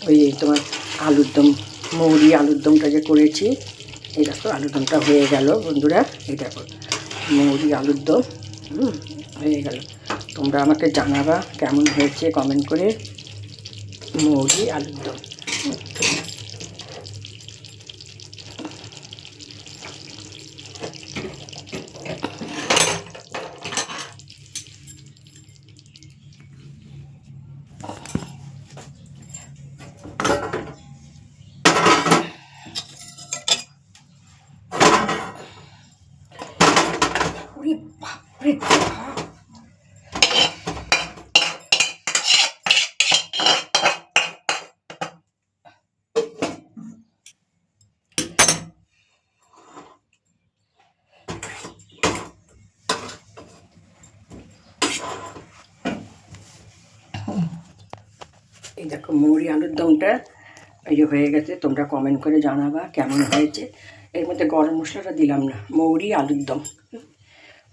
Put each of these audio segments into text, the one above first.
ওই তোমার আলুর দম, মৌরি আলুর দমটা যে করেছি, এই দেখো আলুর দমটা হয়ে গেল বন্ধুরা। এই দেখো মৌরি আলুর দম হয়ে গেল। তোমরা আমাকে জানাবা কেমন হয়েছে কমেন্ট করে। মৌরি আলুর দম বাপরে এই দেখো মৌরি আলুর দমটা এই যে হয়ে গেছে। তোমরা কমেন্ট করে জানাবা কেমন হয়েছে। এর মধ্যে গরম মশলাটা দিলাম না, মৌরি আলুর দম,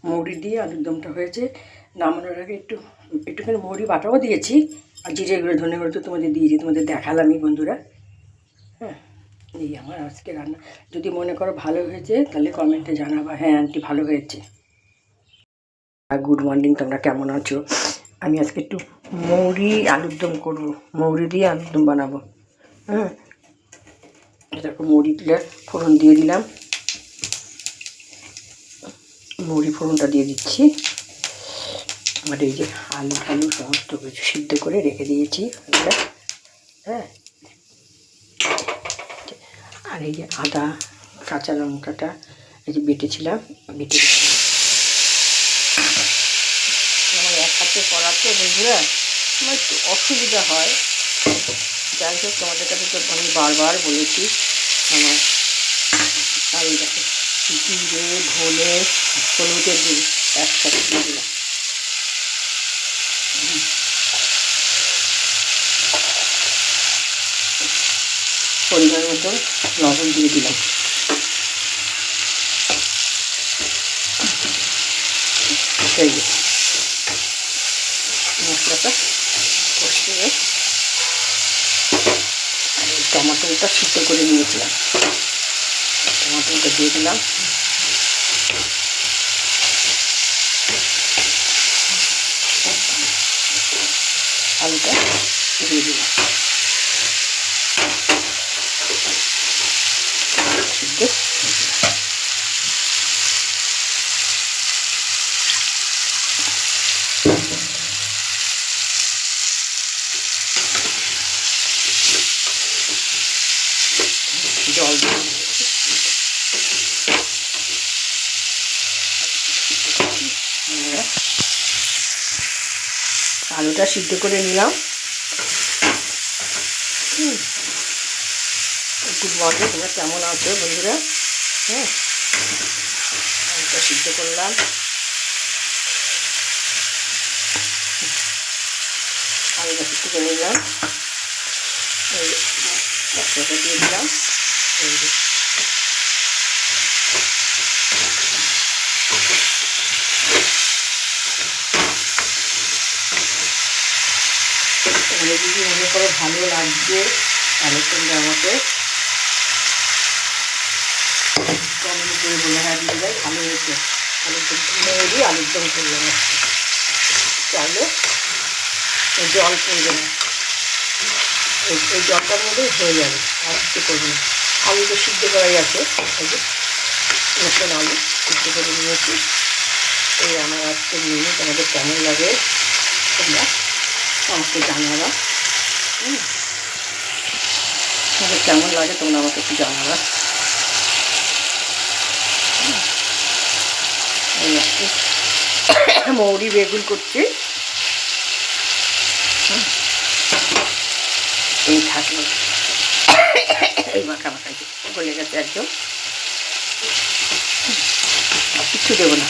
মৌরি দিয়ে আলুর দমটা হয়েছে। নামানোর আগে একটুখানি মৌরি বাটাও দিয়েছি, আর জিরে গুঁড়ো ধনে গুঁড়ো তো তোমাদের দিয়েছি, তোমাদের দেখালামই বন্ধুরা। হ্যাঁ, এই আমার আজকে রান্না। যদি মনে করো ভালো হয়েছে তাহলে কমেন্টে জানাবা, হ্যাঁ আন্টি ভালো হয়েছে। আর গুড মর্নিং, তোমরা কেমন আছো? আমি আজকে একটু মৌরি আলুর দম করবো, মৌরি দিয়ে আলুর দম বানাবো। হ্যাঁ, দেখো মৌরি দিলে ফোড়ন দিয়ে দিলাম, মৌরি ফোড়নটা দিয়ে দিচ্ছি। আর এই যে আলু ঠালু সমস্ত কিছু সিদ্ধ করে রেখে দিয়েছি। হ্যাঁ, আর এই যে আদা কাঁচা লঙ্কাটা এই যে বেটেছিলাম, বেটে আমার এক হাতে করাতে বন্ধুরা আমার একটু অসুবিধা হয়। যাই হোক, তোমাদের কাছে তো আমি বারবার বলেছি আমার। আর এই দেখো জিরে ধনে হলুদের গুঁড়ো একসাথে দিয়ে দিলাম। পরিমাণ মতন লবণ দিয়ে দিলাম। এই যে মশলাটা কষিয়ে আর এই টমাটোটা সিদ্ধ করে নিয়েছিলাম, টমাটোটা দিয়ে দিলাম। আলুটা দিয়ে দিলাম সিদ্ধ। জল আলুটা সিদ্ধ করে নিলাম। গুড মর্নিং, তোমরা কেমন আছো বন্ধুরা? হ্যাঁ, আলুটা সিদ্ধ করলাম, আলুটা সিদ্ধ করে নিলাম। এই মশলাটা দিয়ে দিলাম। এই যে যদি মনে করো ভালো লাগবে তাহলে তোমরা আমাকে কমেন্ট করে বলে, হ্যাঁ দিদি ভাই ভালো হয়েছে, আলুর দম মৌরি আলুর দম করলাম আজকে। তাহলে জল পড়বে না, এই জলটার মধ্যেই হয়ে যাবে, আর কিছু করবে না। আলু তো সিদ্ধ করাই আছে, এই যে নতুন আলু সিদ্ধ করে নিয়েছি। এই আমার আজকে মেনু তোমাদের কেমন লাগে তোমরা আমাকে জানাবা। তোমাদের কেমন লাগে তোমরা আমাকে একটু জানাবা। এই আজকে মৌরি বেগুন করছি। এই থাকলো এই মাখা মাখাই গলে গেছে একদম, আর কিছু দেবো না।